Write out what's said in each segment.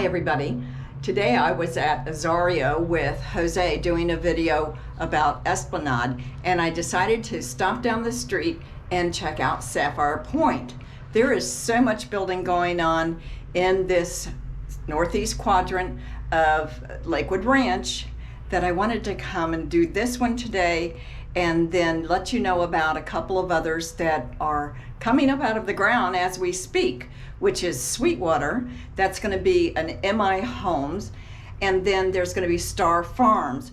Hi everybody. Today I was at Azario with Jose doing a video about Esplanade, and I decided to stop down the street and check out Sapphire Point. There is so much building going on in this northeast quadrant of Lakewood Ranch that I wanted to come and do this one today and then let you know about a couple of others that are coming up out of the ground as we speak, which is Sweetwater. That's going to be an MI Homes, and then there's going to be Star Farms.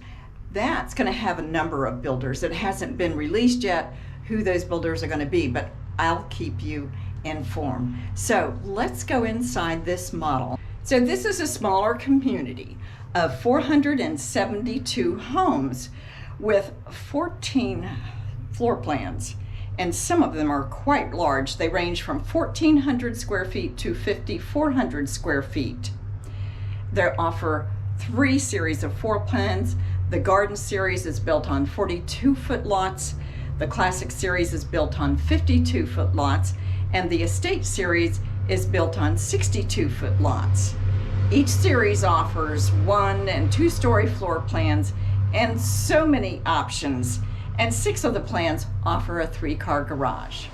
That's going to have a number of builders. It hasn't been released yet who those builders are going to be, but I'll keep you informed. So let's go inside this model. So this is a smaller community of 472 homes with 14 floor plans. And some of them are quite large. They range from 1,400 square feet to 5,400 square feet. They offer 3 series of floor plans. The Garden Series is built on 42-foot lots. The Classic Series is built on 52-foot lots. And the Estate Series is built on 62-foot lots. Each series offers 1- and 2-story floor plans and so many options. And 6 of the plans offer a 3-car garage.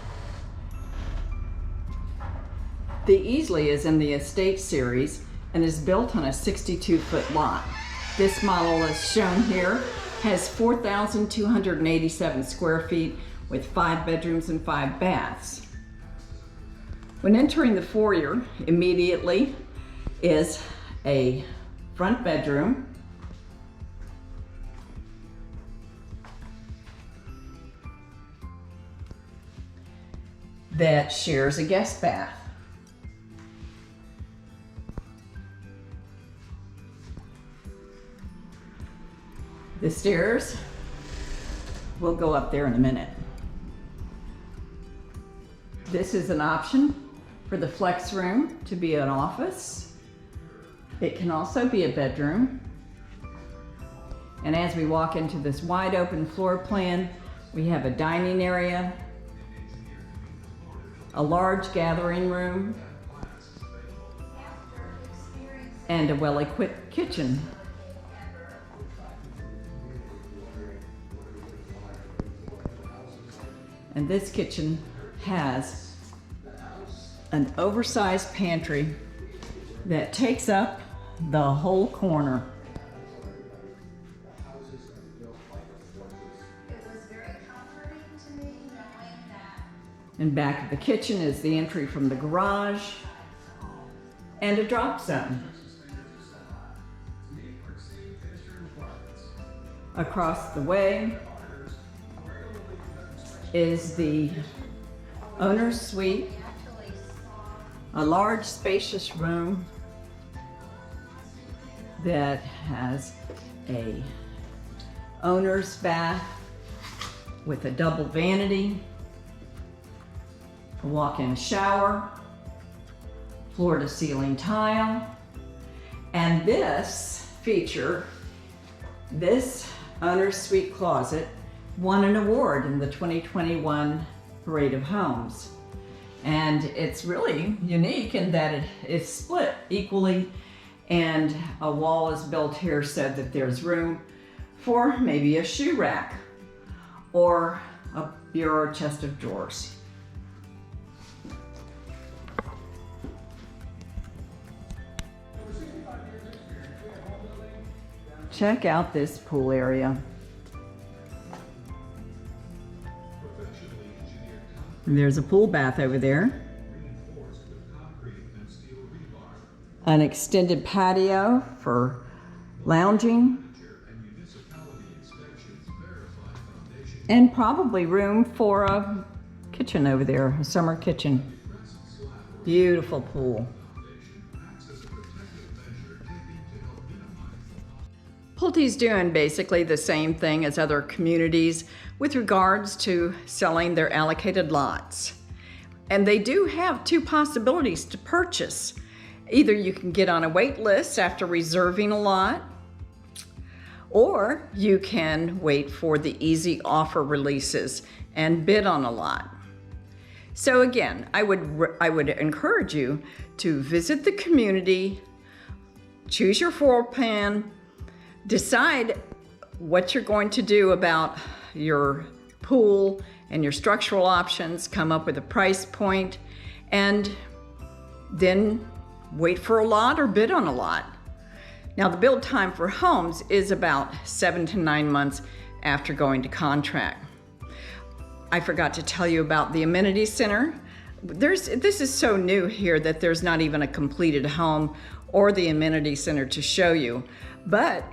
The Easley is in the Estate Series and is built on a 62-foot lot. This model as shown here has 4,287 square feet with 5 bedrooms and 5 baths. When entering the foyer, immediately is a front bedroom, that shares a guest bath. The stairs, we'll go up there in a minute. This is an option for the flex room to be an office. It can also be a bedroom. And as we walk into this wide open floor plan, we have a dining area, a large gathering room, and a well-equipped kitchen. And this kitchen has an oversized pantry that takes up the whole corner. And back of the kitchen is the entry from the garage and a drop zone. Across the way is the owner's suite, a large spacious room that has a owner's bath with a double vanity, a walk-in shower, floor-to-ceiling tile, and this feature, this owner's suite closet, won an award in the 2021 Parade of Homes. And it's really unique in that it is split equally, and a wall is built here so that there's room for maybe a shoe rack or a bureau or chest of drawers. Check out this pool area. And there's a pool bath over there. An extended patio for lounging. And probably room for a kitchen over there, a summer kitchen. Beautiful pool. Pulte's doing basically the same thing as other communities with regards to selling their allocated lots. And they do have 2 possibilities to purchase. Either you can get on a wait list after reserving a lot, or you can wait for the easy offer releases and bid on a lot. So again, I would encourage you to visit the community, choose your floor plan, decide what you're going to do about your pool and your structural options, come up with a price point, and then wait for a lot or bid on a lot. Now, the build time for homes is about 7 to 9 months after going to contract. I forgot to tell you about the amenity center. This is so new here that there's not even a completed home or the amenity center to show you. But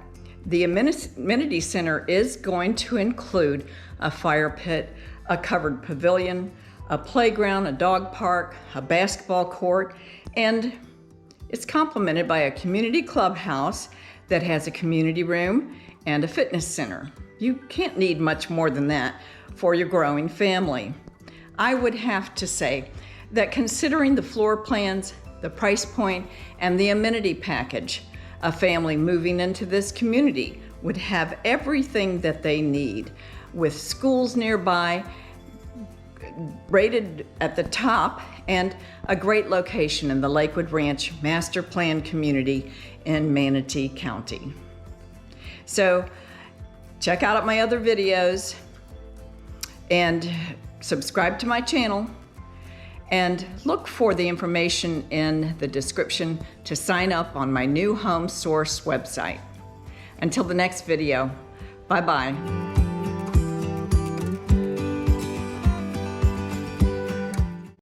the amenity center is going to include a fire pit, a covered pavilion, a playground, a dog park, a basketball court, and it's complemented by a community clubhouse that has a community room and a fitness center. You can't need much more than that for your growing family. I would have to say that considering the floor plans, the price point, and the amenity package, a family moving into this community would have everything that they need, with schools nearby, rated at the top, and a great location in the Lakewood Ranch Master Plan community in Manatee County. So check out my other videos and subscribe to my channel, and look for the information in the description to sign up on my new home source website. Until the next video, bye-bye.